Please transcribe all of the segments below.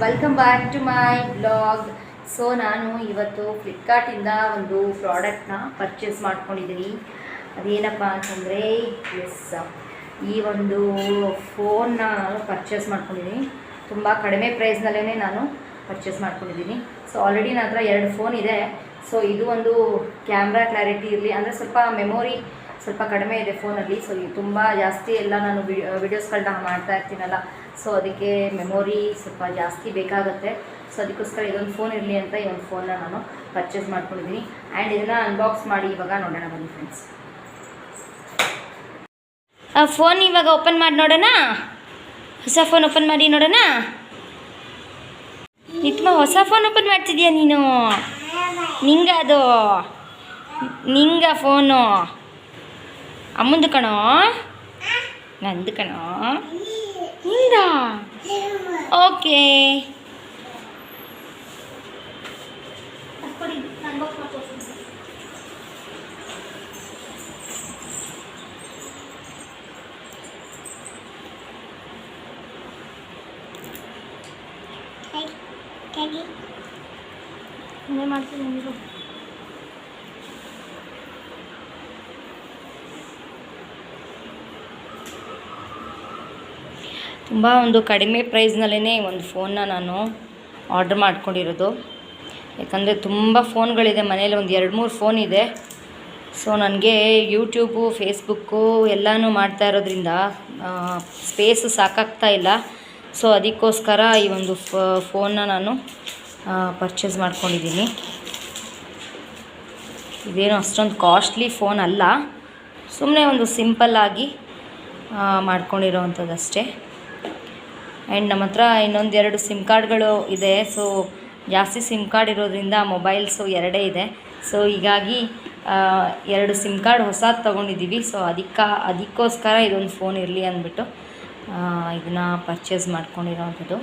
Welcome back to my blog. So ನಾನು ಇವತ್ತು ಫ್ಲಿಪ್ಕಾರ್ಟಿಂದ ಒಂದು ಪ್ರಾಡಕ್ಟ್ನ ಪರ್ಚೇಸ್ ಮಾಡ್ಕೊಂಡಿದ್ದೀನಿ. ಅದೇನಪ್ಪ ಅಂತಂದರೆ ಈ ಒಂದು ಫೋನ್ನ ನಾನು ಪರ್ಚೇಸ್ ಮಾಡ್ಕೊಂಡಿದ್ದೀನಿ. ತುಂಬ ಕಡಿಮೆ ಪ್ರೈಸ್ನಲ್ಲೇ ನಾನು ಪರ್ಚೇಸ್ ಮಾಡ್ಕೊಂಡಿದ್ದೀನಿ. ಸೊ ಆಲ್ರೆಡಿ ನನ್ನ ಹತ್ರ 2 ಫೋನ್ ಇದೆ. ಸೊ ಇದು ಒಂದು ಕ್ಯಾಮ್ರಾ ಕ್ಲಾರಿಟಿ ಇರಲಿ ಅಂದರೆ ಸ್ವಲ್ಪ ಮೆಮೊರಿ ಸ್ವಲ್ಪ ಕಡಿಮೆ ಇದೆ ಫೋನಲ್ಲಿ. ಸೊ ತುಂಬ ಜಾಸ್ತಿ ಎಲ್ಲ ನಾನು ವಿಡಿಯೋಸ್ಗಳನ್ನ ಮಾಡ್ತಾ ಇರ್ತೀನಲ್ಲ, ಸೊ ಅದಕ್ಕೆ ಮೆಮೊರಿ ಸ್ವಲ್ಪ ಜಾಸ್ತಿ ಬೇಕಾಗುತ್ತೆ. ಸೊ ಅದಕ್ಕೋಸ್ಕರ ಇದೊಂದು ಫೋನ್ ಇರಲಿ ಅಂತ ಈ ಒಂದು ಫೋನ್ನ ನಾನು ಪರ್ಚೇಸ್ ಮಾಡ್ಕೊಂಡಿದ್ದೀನಿ. ಆ್ಯಂಡ್ ಇದನ್ನು ಅನ್ಬಾಕ್ಸ್ ಮಾಡಿ ಇವಾಗ ನೋಡೋಣ ಬನ್ನಿ ಫ್ರೆಂಡ್ಸ್. ಆ ಫೋನ್ ಇವಾಗ ಓಪನ್ ಮಾಡಿ ನೋಡೋಣ. ಹೊಸ ಫೋನ್ ಓಪನ್ ಮಾಡಿ ನೋಡೋಣ. ನಿತ್ಮ ಹೊಸ ಫೋನ್ ಓಪನ್ ಮಾಡ್ತಿದ್ಯಾ ನೀನು? ಅದು ನಿಂಗ ಫೋನು ಅಮ್ಮಂದು ಕಣೋ, ನಂದು ಕಣೋ, ನಿಂದ. ಓಕೆ, ಮಾಡ್ತೀನಿ. ತುಂಬ ಒಂದು ಕಡಿಮೆ ಪ್ರೈಸ್ನಲ್ಲೇ ಒಂದು ಫೋನ್ನ ನಾನು ಆರ್ಡ್ರ್ ಮಾಡ್ಕೊಂಡಿರೋದು. ಯಾಕಂದರೆ ತುಂಬ ಫೋನ್ಗಳಿದೆ ಮನೇಲಿ, ಒಂದು 2-3 ಫೋನ್ ಇದೆ. ಸೊ ನನಗೆ ಯೂಟ್ಯೂಬು ಫೇಸ್ಬುಕ್ಕು ಎಲ್ಲನೂ ಮಾಡ್ತಾ ಇರೋದ್ರಿಂದ ಸ್ಪೇಸ್ ಸಾಕಾಗ್ತಾ ಇಲ್ಲ. ಸೊ ಅದಕ್ಕೋಸ್ಕರ ಈ ಒಂದು ಫೋನ್ನ ನಾನು ಪರ್ಚೇಸ್ ಮಾಡ್ಕೊಂಡಿದ್ದೀನಿ. ಇದೇನು ಅಷ್ಟೊಂದು ಕಾಸ್ಟ್ಲಿ ಫೋನ್ ಅಲ್ಲ, ಸುಮ್ಮನೆ ಒಂದು ಸಿಂಪಲ್ಲಾಗಿ ಮಾಡ್ಕೊಂಡಿರೋ ಅಂಥದ್ದಷ್ಟೇ. ಆ್ಯಂಡ್ ನಮ್ಮ ಹತ್ರ ಇನ್ನೊಂದು 2 ಸಿಮ್ ಕಾರ್ಡ್ಗಳು ಇದೆ. ಸೊ ಜಾಸ್ತಿ ಸಿಮ್ ಕಾರ್ಡ್ ಇರೋದ್ರಿಂದ ಮೊಬೈಲ್ಸು 2 ಇದೆ. ಸೊ ಹೀಗಾಗಿ 2 ಸಿಮ್ ಕಾರ್ಡ್ ಹೊಸದು ತೊಗೊಂಡಿದ್ದೀವಿ. ಸೊ ಅದಕ್ಕೋಸ್ಕರ ಇದೊಂದು ಫೋನ್ ಇರಲಿ ಅಂದ್ಬಿಟ್ಟು ಇದನ್ನು ಪರ್ಚೇಸ್ ಮಾಡ್ಕೊಂಡಿರೋವಂಥದ್ದು.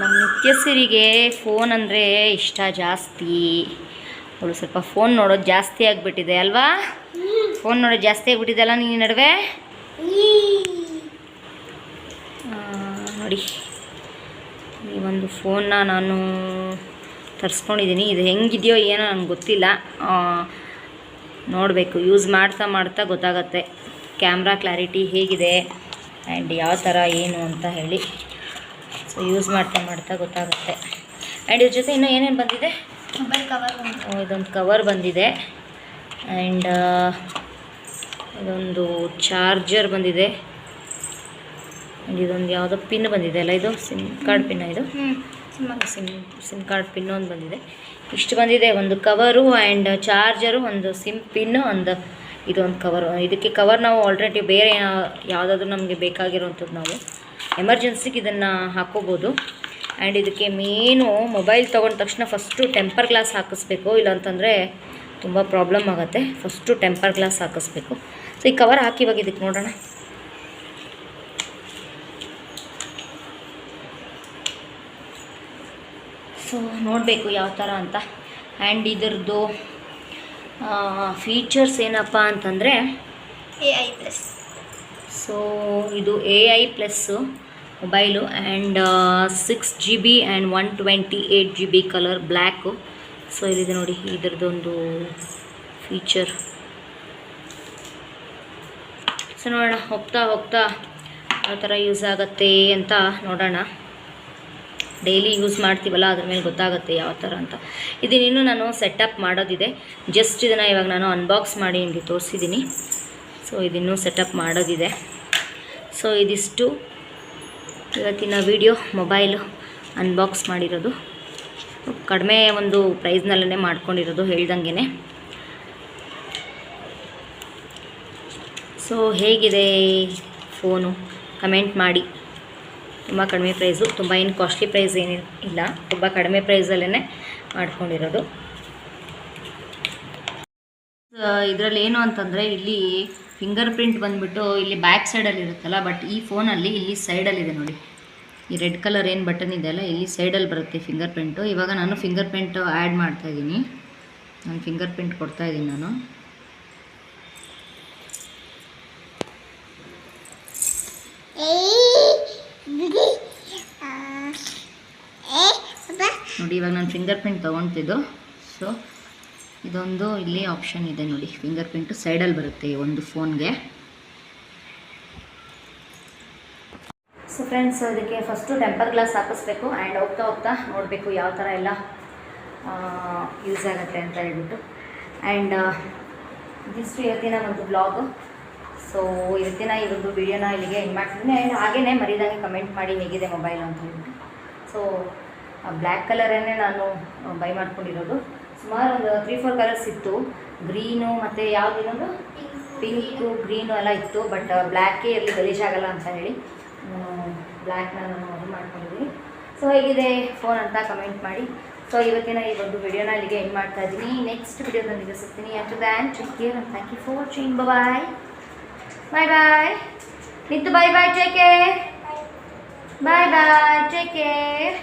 ನಮ್ಮ ನಿತ್ಯಸಿರಿಗೆ ಫೋನ್ ಅಂದರೆ ಇಷ್ಟ ಜಾಸ್ತಿ. ಅವಳು ಸ್ವಲ್ಪ ಫೋನ್ ನೋಡೋದು ಜಾಸ್ತಿ ಆಗಿಬಿಟ್ಟಿದೆ ಅಲ್ವಾ? ಫೋನ್ ನೋಡೋದು ಜಾಸ್ತಿ ಆಗಿಬಿಟ್ಟಿದೆ ಅಲ್ಲ ನೀನು ನಡುವೆ? ನೋಡಿ, ಈ ಒಂದು ಫೋನ್ನ ನಾನು ತರಿಸ್ಕೊಂಡಿದ್ದೀನಿ. ಇದು ಹೆಂಗಿದೆಯೋ ಏನೋ ನನಗೆ ಗೊತ್ತಿಲ್ಲ, ನೋಡಬೇಕು. ಯೂಸ್ ಮಾಡ್ತಾ ಗೊತ್ತಾಗತ್ತೆ ಕ್ಯಾಮ್ರಾ ಕ್ಲಾರಿಟಿ ಹೇಗಿದೆ ಆ್ಯಂಡ್ ಯಾವ ಥರ ಏನು ಅಂತ ಹೇಳಿ. ಸೊ ಯೂಸ್ ಮಾಡ್ತಾ ಗೊತ್ತಾಗುತ್ತೆ. ಆ್ಯಂಡ್ ಇದ್ರ ಜೊತೆ ಇನ್ನೂ ಏನೇನು ಬಂದಿದೆ? ಮೊಬೈಲ್ ಕವರ್, ಇದೊಂದು ಕವರ್ ಬಂದಿದೆ. ಆ್ಯಂಡ್ ಇದೊಂದು ಚಾರ್ಜರ್ ಬಂದಿದೆ. ಆ್ಯಂಡ್ ಇದೊಂದು ಯಾವುದೋ ಪಿನ್ ಬಂದಿದೆ ಅಲ್ಲ, ಇದು ಸಿಮ್ ಕಾರ್ಡ್ ಪಿನ್. ಇದು ಸಿಮ್ ಕಾರ್ಡ್ ಪಿನ್ ಒಂದು ಬಂದಿದೆ. ಇಷ್ಟು ಬಂದಿದೆ, ಒಂದು ಕವರು ಆ್ಯಂಡ್ ಚಾರ್ಜರು, ಒಂದು ಸಿಮ್ ಪಿನ್ನು, ಇದೊಂದು ಕವರು. ಇದಕ್ಕೆ ಕವರ್ ನಾವು ಆಲ್ರೆಡಿ ಬೇರೆ ಯಾವುದಾದ್ರೂ ನಮಗೆ ಬೇಕಾಗಿರೋವಂಥದ್ದು ನಾವು ಎಮರ್ಜೆನ್ಸಿಗೆ ಇದನ್ನು ಹಾಕ್ಕೋಬೋದು. ಆ್ಯಂಡ್ ಇದಕ್ಕೆ ಮೇನು ಮೊಬೈಲ್ ತೊಗೊಂಡ ತಕ್ಷಣ ಫಸ್ಟು ಟೆಂಪರ್ ಗ್ಲಾಸ್ ಹಾಕಿಸ್ಬೇಕು, ಇಲ್ಲಾಂತಂದರೆ ತುಂಬ ಪ್ರಾಬ್ಲಮ್ ಆಗುತ್ತೆ. ಫಸ್ಟು ಟೆಂಪರ್ ಗ್ಲಾಸ್ ಹಾಕಿಸ್ಬೇಕು. ಸೊ ಈ ಕವರ್ ಹಾಕಿ ಇವಾಗ ಇದಕ್ಕೆ ನೋಡೋಣ. ಸೊ ನೋಡಬೇಕು ಯಾವ ಥರ ಅಂತ. ಆ್ಯಂಡ್ ಇದರದ್ದು ಫೀಚರ್ಸ್ ಏನಪ್ಪ ಅಂತಂದರೆ AI+. ಸೊ ಇದು AI+ mobile. And 6 GB and 128 GB colour black. So ಇಲ್ಲಿದೆ ನೋಡಿ ಇದರದ್ದೊಂದು ಫೀಚರ್. ಸೊ ನೋಡೋಣ, ಹೋಗ್ತಾ ಯಾವ ಥರ ಯೂಸ್ ಆಗುತ್ತೆ ಅಂತ ನೋಡೋಣ. ಡೈಲಿ ಯೂಸ್ ಮಾಡ್ತೀವಲ್ಲ, ಅದ್ರ ಮೇಲೆ ಗೊತ್ತಾಗುತ್ತೆ ಯಾವ ಥರ ಅಂತ. ಇದನ್ನಿನ್ನೂ ನಾನು ಸೆಟಪ್ ಮಾಡೋದಿದೆ. ಜಸ್ಟ್ ಇದನ್ನು ಇವಾಗ ನಾನು ಅನ್ಬಾಕ್ಸ್ ಮಾಡಿ ನಿಮಗೆ ತೋರಿಸಿದ್ದೀನಿ. ಸೊ ಇದನ್ನೂ ಸೆಟಪ್ ಮಾಡೋದಿದೆ. ಸೊ ಇದಿಷ್ಟು ಇವತ್ತಿನ ವಿಡಿಯೋ. ಮೊಬೈಲು ಅನ್ಬಾಕ್ಸ್ ಮಾಡಿರೋದು, ಕಡಿಮೆ ಒಂದು ಪ್ರೈಸ್ನಲ್ಲೇ ಮಾಡ್ಕೊಂಡಿರೋದು ಹೇಳ್ದಂಗೆ. ಸೊ ಹೇಗಿದೆ ಫೋನು ಕಮೆಂಟ್ ಮಾಡಿ. ತುಂಬ ಕಡಿಮೆ ಪ್ರೈಸು, ತುಂಬ ಏನು ಕಾಸ್ಟ್ಲಿ ಪ್ರೈಸ್ ಇಲ್ಲ, ತುಂಬ ಕಡಿಮೆ ಪ್ರೈಸಲ್ಲೇ ಮಾಡ್ಕೊಂಡಿರೋದು. ಇದರಲ್ಲಿ ಏನು ಅಂತಂದರೆ ಇಲ್ಲಿ ಫಿಂಗರ್ ಪ್ರಿಂಟ್ ಬಂದುಬಿಟ್ಟು ಇಲ್ಲಿ ಬ್ಯಾಕ್ ಸೈಡಲ್ಲಿ ಇರುತ್ತಲ್ಲ, ಬಟ್ ಈ ಫೋನಲ್ಲಿ ಇಲ್ಲಿ ಸೈಡಲ್ಲಿದೆ ನೋಡಿ, ಈ ರೆಡ್ ಕಲರ್ ಏನು ಬಟನ್ ಇದೆಯಲ್ಲ ಇಲ್ಲಿ ಸೈಡಲ್ಲಿ ಬರುತ್ತೆ ಫಿಂಗರ್ ಪ್ರಿಂಟು. ಇವಾಗ ನಾನು ಫಿಂಗರ್ ಪ್ರಿಂಟು ಆ್ಯಡ್ ಮಾಡ್ತಾಯಿದ್ದೀನಿ, ನಾನು ಫಿಂಗರ್ ಪ್ರಿಂಟ್ ಕೊಡ್ತಾಯಿದ್ದೀನಿ ನಾನು. ನೋಡಿ ಇವಾಗ ನಾನು ಫಿಂಗರ್ ಪ್ರಿಂಟ್ ತೊಗೊಳ್ತಿದ್ದು. ಸೊ ಇದೊಂದು ಇಲ್ಲಿ ಆಪ್ಷನ್ ಇದೆ ನೋಡಿ, ಫಿಂಗರ್ ಪ್ರಿಂಟು ಸೈಡಲ್ಲಿ ಬರುತ್ತೆ ಈ ಒಂದು ಫೋನ್ಗೆ. ಸೊ ಫ್ರೆಂಡ್ಸ್, ಅದಕ್ಕೆ ಫಸ್ಟು ಟೆಂಪರ್ ಗ್ಲಾಸ್ ಹಾಕಿಸ್ಬೇಕು ಆ್ಯಂಡ್ ಹೋಗ್ತಾ ಹೋಗ್ತಾ ನೋಡಬೇಕು ಯಾವ ಥರ ಎಲ್ಲ ಯೂಸ್ ಆಗುತ್ತೆ ಅಂತ ಹೇಳ್ಬಿಟ್ಟು. ಆ್ಯಂಡ್ ಇದಿಷ್ಟು ಇವತ್ತಿನ ಒಂದು ಬ್ಲಾಗು. ಸೊ ಇವತ್ತಿನ ಈ ಒಂದು ವಿಡಿಯೋನ ಇಲ್ಲಿಗೆ ಎಂಡ್ ಮಾಡ್ತಿದ್ದೀನಿ. ಆ್ಯಂಡ್ ಹಾಗೇ ಮರಿದಾಗೆ ಕಮೆಂಟ್ ಮಾಡಿ ಹೇಗಿದೆ ಮೊಬೈಲ್ ಅಂತ ಹೇಳ್ಬಿಟ್ಟು. ಸೊ ಬ್ಲ್ಯಾಕ್ ಕಲರನ್ನೇ ನಾನು ಬೈ ಮಾಡ್ಕೊಂಡಿರೋದು. ಸುಮಾರು ಒಂದು 3-4 ಕಲರ್ಸ್ ಇತ್ತು, ಗ್ರೀನು ಮತ್ತು ಯಾವುದಿನೊಂದು ಪಿಂಕು ಗ್ರೀನು ಎಲ್ಲ ಇತ್ತು. ಬಟ್ ಬ್ಲ್ಯಾಕೇ ಇರಲಿ ಗಲೀಜಾಗಲ್ಲ ಅಂತ ಹೇಳಿ ಬ್ಲ್ಯಾಕ್ನ ನಾನು ಅದು ಮಾಡ್ಕೊಂಡಿದ್ದೀನಿ. ಸೊ ಹೇಗಿದೆ ಫೋನ್ ಅಂತ ಕಮೆಂಟ್ ಮಾಡಿ. ಸೊ ಇವತ್ತಿನ ಈ ಒಂದು ವಿಡಿಯೋನ ಇಲ್ಲಿಗೆ ಎಂಡ್ ಮಾಡ್ತಾ ಇದ್ದೀನಿ. ನೆಕ್ಸ್ಟ್ ವಿಡಿಯೋದೊಂದಿಗೆ ಸಿಗ್ತೀನಿ. And then take care and thank you for watching. Bye bye. ನಿತ್ತು bye take care. Bye take care.